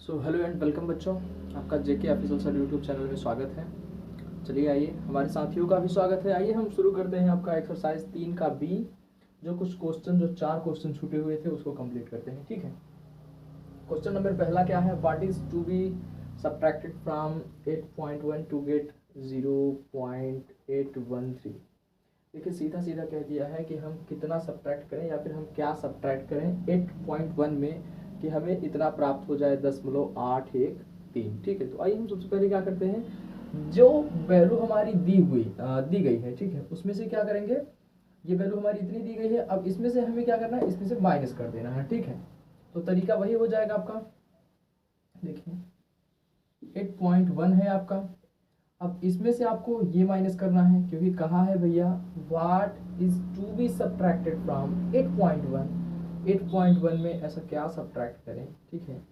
So hello and welcome बच्चों, आपका जेके official sir YouTube channel में स्वागत है। चलिए आइए, हमारे साथियों का भी स्वागत है। आइए हम शुरू करते हैं आपका एक्सरसाइज 3 का बी, जो कुछ क्वेश्चन जो 4 क्वेश्चन छूटे हुए थे उसको कंप्लीट करते हैं। ठीक है, क्वेश्चन नंबर पहला क्या है, what is to be subtracted from 8.1 to get 0.813। देखिए सीधा सीधा कह दिया है कि हम कितना सब्ट्रैक्ट करें या फिर हम क्या सब्ट्रैक्ट करें 8.1 में कि हमें इतना प्राप्त हो जाए 10.813। ठीक है, तो आइए हम सबसे पहले क्या करते हैं, जो वैल्यू हमारी दी गई है, ठीक है, उसमें से क्या करेंगे, ये वैल्यू हमारी इतनी दी गई है, अब इसमें से हमें क्या करना है, इसमें से माइनस कर देना है। ठीक है, तो तरीका वही हो जाएगा आपका। देखिए 8.1 है आपका, अब इसमें से आपको ये माइनस करना है, क्योंकि कहा है भैया what is to be subtracted from 8.1। 8.1 में ऐसा क्या सब्ट्रैक्ट करें, ठीक है,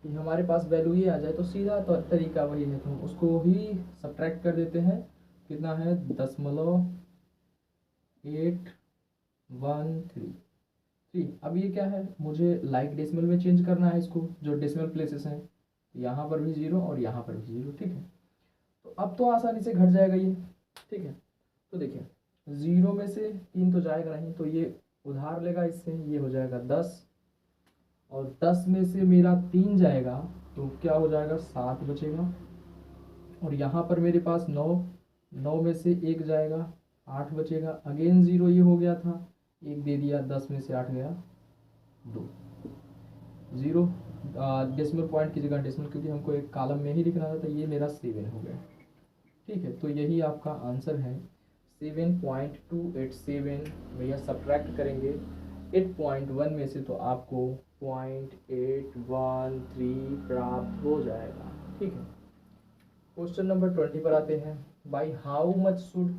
कि हमारे पास वैल्यू ये आ जाए, तो सीधा तो तरीका वही है, तो हम उसको ही सब्ट्रैक्ट कर देते हैं। कितना है 10.813। अब ये क्या है, मुझे लाइक डेसिमल में चेंज करना है इसको, जो डेसिमल प्लेसेस हैं, यहाँ पर भी 0 और यहाँ पर भी 0। ठीक है, तो अब तो आसानी से घट जाएगा ये। ठीक है, तो देखिए 0 में से 3 तो जाएगा नहीं, तो ये उधार लेगा इससे, ये हो जाएगा 10, और 10 में से मेरा 3 जाएगा तो क्या हो जाएगा 7 बचेगा, और यहाँ पर मेरे पास 9 में से 1 जाएगा 8 बचेगा, अगेन 0 ये हो गया था, 1 दे दिया, 10 में से 8 गया 2, 0 डेसिमल पॉइंट की जगह डेसिमल, क्योंकि हमको एक कॉलम में ही लिखना था, तो ये मेरा 7 हो गया। ठीक है, तो यही आपका आंसर है 7.287। भैया सब्ट्रैक्ट करेंगे 8.1 में से, तो आपको 0.813 प्राप्त हो जाएगा। ठीक है, क्वेश्चन नंबर 20 पर आते हैं। By how much should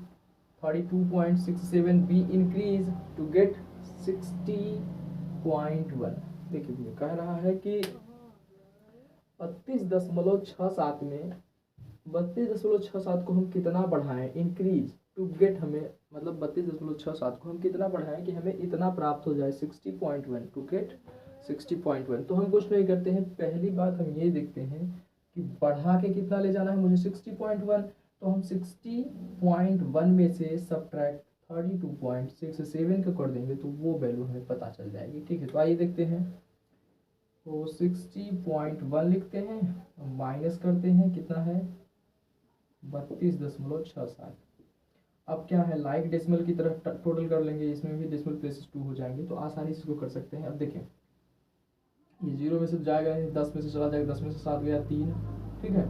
32.67 be increase to get 60.1। देखिए भैया कह रहा है कि 32.67 में 32.67 को हम कितना बढ़ाएं, इंक्रीज टू गेट, हमें मतलब 32.67 को हम कितना बढ़ाएं कि हमें इतना प्राप्त हो जाए 60.1 टू गेट 60.1। तो हम कुछ नहीं करते हैं, पहली बात हम ये देखते हैं कि बढ़ा के कितना ले जाना है मुझे 60.1, तो हम 60.1 में से सब्ट्रैक्ट 32.67 को कर देंगे, तो वो वैल्यू हमें पता चल जाएगी। ठीक है, तो आइए देखते हैं, तो 60.1 लिखते हैं, माइनस करते हैं, कितना है 32.67। अब क्या है, लाइक डेसिमल की तरफ टोटल कर लेंगे, इसमें भी डेसिमल प्लेसेस 2 हो जाएंगे, तो आसानी से इसको कर सकते हैं। अब देखें ये 0 में से जाएगा, 10 में से चला जाएगा, 10 में से 7 गया 3। ठीक है,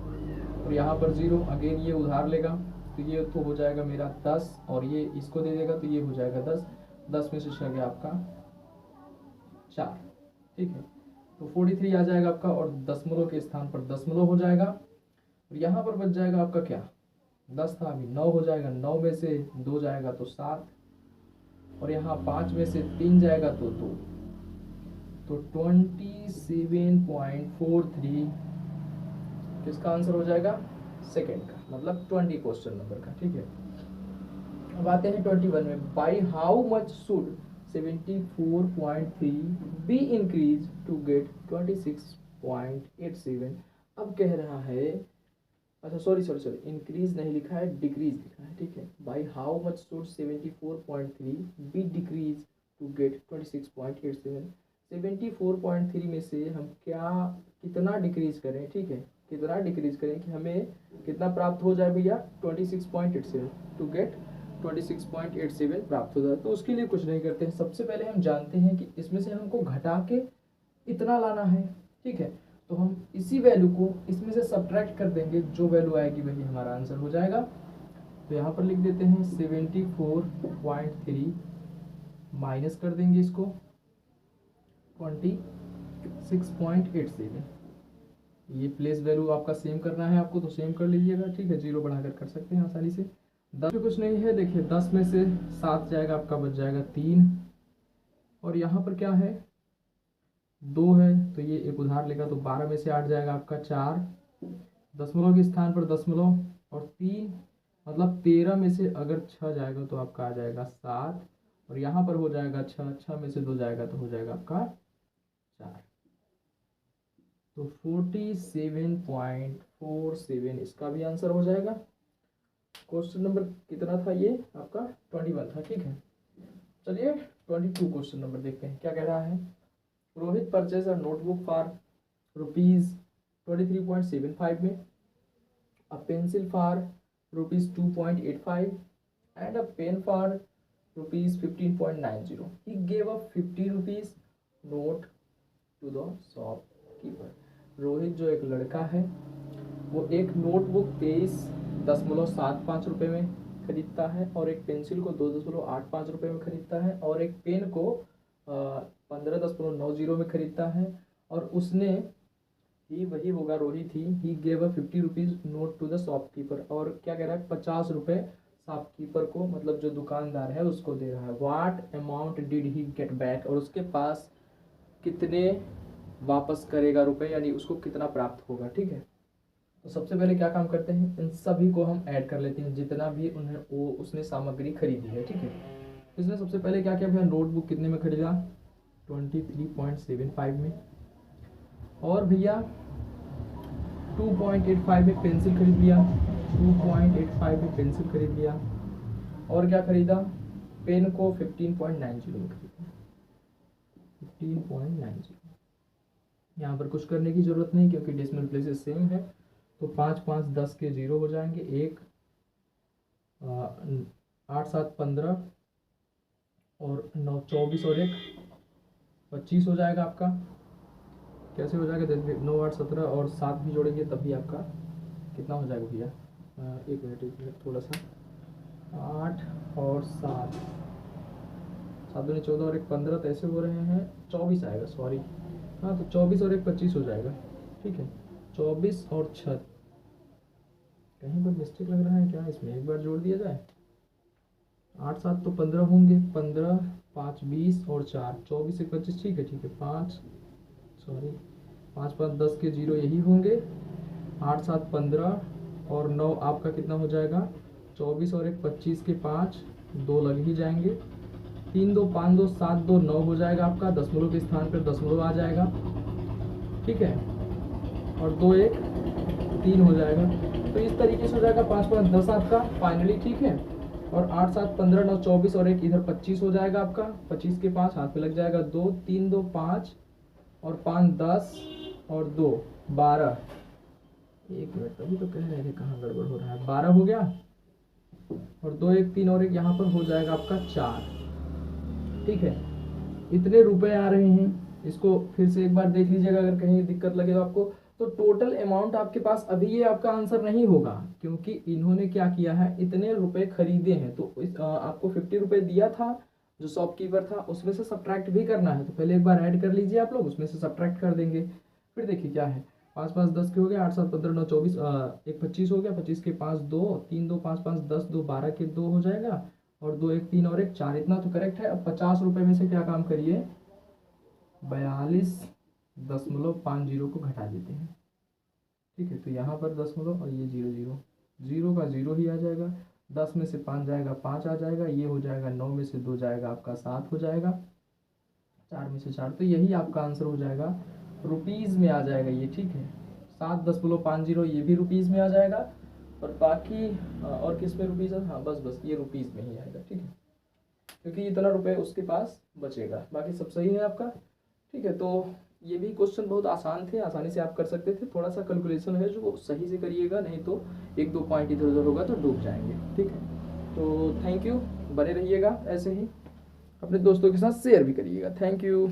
और यहाँ पर 0, अगेन ये उधार लेगा, तो ये तो हो जाएगा मेरा 10, और ये इसको दे देगा, तो ये हो जाएगा 10। 10 में से चला गया आपका 4। ठीक है, तो 43 आ जाएगा आपका, और दशमलव के स्थान पर दशमलव हो जाएगा, और यहाँ पर बच जाएगा आपका क्या, 10 था अभी 9 हो जाएगा, 9 में से 2 जाएगा तो 7, और यहाँ 5 में से 3 जाएगा तो 2, तो 27.43 किसका आंसर हो जाएगा, सेकेंड का, मतलब 20 क्वेश्चन नंबर का। ठीक है, अब आते हैं 21 में। By how much should 74.3 be increase to get 26.87। अब कह रहा है, अच्छा सॉरी, इंक्रीज नहीं लिखा है, डिक्रीज लिखा है। ठीक है, by how much should 74.3 be decrease to get 26.87। 74.3 में से हम क्या कितना डिक्रीज करें, ठीक है, कितना डिक्रीज करें कि हमें कितना प्राप्त हो जाए भैया 26.87 टू गेट 26.87 प्राप्त हो जाए। तो उसके लिए कुछ नहीं करते हैं, सबसे पहले हम जानते हैं कि इसमें से हमको घटा के इतना लाना है। ठीक है, तो हम इसी वैल्यू को इसमें से सब्ट्रैक्ट कर देंगे, जो वैल्यू आएगी वही हमारा आंसर हो जाएगा। तो यहाँ पर लिख देते हैं 74.3 माइनस कर देंगे इसको 26.87। ये प्लेस वैल्यू आपका सेम करना है आपको, तो सेम कर लीजिएगा। ठीक है, 0 बढ़ाकर कर सकते हैं आसानी से। 10 में कुछ नहीं है, देखिए 10 में से 7 जाएगा आपका, बच जाएगा 3, और यहाँ पर क्या है 2 है, तो ये एक उधार लेगा, तो 12 में से 8 जाएगा आपका 4, दशमलव के स्थान पर दशमलव, और 3 मतलब 13 में से अगर 6 जाएगा तो आपका आ जाएगा 7, और यहाँ पर हो जाएगा 6, 6 में से 2 जाएगा तो हो जाएगा आपका 4। तो 47.47 इसका भी आंसर हो जाएगा। क्वेश्चन नंबर कितना था ये आपका 21 था, ठीक है। चलिए 22 क्वेश्चन नंबर देखते हैं क्या कह रहा है। Rohit purchase a notebook for ₹23.75 में, a pencil for ₹2.85 and a pen for ₹15.90. He gave a ₹50 note to the shopkeeper. Rohit जो एक लड़का है वो एक नोटबुक 23.75 में खरीदता है और एक पेंसिल को 2.85 में खरीदता है और एक पेन को 15.90 में खरीदता है। और उसने ही वही होगा रोहित ही gave a ₹50 note to the shopkeeper, और क्या कह रहा है 50 रुपये शॉपकीपर को, मतलब जो दुकानदार है उसको दे रहा है। What amount did he get back, और उसके पास कितने वापस करेगा रुपए, यानी उसको कितना प्राप्त होगा, ठीक है। तो सबसे पहले क्या काम करते हैं, इन सभी को हम ऐड कर लेते हैं जितना भी उसने सामग्री खरीदी है, ठीक है। इसने सबसे पहले क्या किया भैया, नोटबुक कितने में खरीदा 23.75 में, और भैया 2.85 में पेंसिल खरीद लिया, 2.85 में पेंसिल खरीद लिया, और क्या खरीदा, पेन को 15.90 में खरीदा, 15.90। यहाँ पर कुछ करने की जरूरत नहीं क्योंकि डेसिमल प्लेसेस सेम है। तो 5 5 10 के 0 हो जाएंगे, 1 8 7 15 और 9 24 और 1 25 हो जाएगा आपका। कैसे हो जाएगा, 9 8 17 और 7 भी जोड़ेंगे तब भी आपका कितना हो जाएगा भैया, एक मिनट थोड़ा सा, 8 और 7 7 दूनी 14 और 1 15, तो ऐसे हो रहे हैं 24 आएगा, सॉरी। हाँ तो 24 और 1 25 हो जाएगा, ठीक है। 24 और 6 कहीं पर मिस्टेक लग रहा है क्या, इसमें एक बार जोड़ दिया जाए। 8 7 तो 15 होंगे, 15 5 20 और 4 24 1 25, ठीक है 5 5 10 के 0 यही होंगे, 8 7 15 और 9 आपका कितना हो जाएगा, 24 और 1 25 के 5 2 लग ही जाएंगे, 3 2 5 2 7 2 9 हो जाएगा आपका, दशमलव के स्थान पर दशमलव आ जाएगा, ठीक है। और 2 1 3 हो जाएगा। तो इस तरीके से हो जाएगा 5 5 10 आपका फाइनली, ठीक है। और 8 7 15 9 24 और 1 इधर 25 हो जाएगा आपका, 25 के 5 हाथ पे लग जाएगा, 2 3 2 5 और 5 10 और 2 12। एक मिनट, अभी तो कह रहे थे कहाँ गड़बड़ हो रहा है, 12 हो गया, और 2 1 3 और 1 यहाँ पर हो जाएगा आपका 4, ठीक है। इतने रुपए आ रहे हैं, इसको फिर से एक बार देख लीजिएगा अगर कहीं दिक्कत लगे तो आपको। तो टोटल अमाउंट आपके पास अभी ये आपका आंसर नहीं होगा क्योंकि इन्होंने क्या किया है, इतने रुपए खरीदे हैं। तो आपको 50 रुपए दिया था जो शॉपकीपर था, उसमें से सब्ट्रैक्ट भी करना है। तो पहले एक बार ऐड कर लीजिए आप लोग, उसमें से सब्ट्रैक्ट कर देंगे। फिर देखिए क्या है, 5 5 10 के हो गए, 8 7 15 9 24 1 25 हो गया, 25 के 5 2 3 2 5 5 10 2 12 के 2 हो जाएगा, और 2 1 3 और 1 4, इतना तो करेक्ट है। अब 50 रुपए में से क्या काम करिए, 42.50 को घटा देते हैं, ठीक है। तो यहाँ पर दशमलव और ये 0 0 0 का 0 ही आ जाएगा, 10 में से 5 जाएगा 5 आ जाएगा, ये हो जाएगा 9 में से 2 जाएगा आपका 7 हो जाएगा, 4 में से 4, तो यही आपका आंसर हो जाएगा, रुपीज़ में आ जाएगा ये, ठीक है। 7.50 ये भी रुपीज़ में आ जाएगा, और बाकी और किस में रुपीज़ है, हाँ बस ये रुपीज़ में ही आएगा, ठीक है, क्योंकि इतना रुपए उसके पास बचेगा। बाकी सब सही है आपका, ठीक है। तो ये भी क्वेश्चन बहुत आसान थे, आसानी से आप कर सकते थे। थोड़ा सा कैलकुलेशन है जो सही से करिएगा, नहीं तो 1 2 पॉइंट इधर उधर होगा तो डूब जाएंगे, ठीक है। तो थैंक यू, बने रहिएगा ऐसे ही, अपने दोस्तों के साथ शेयर भी करिएगा। Thank you.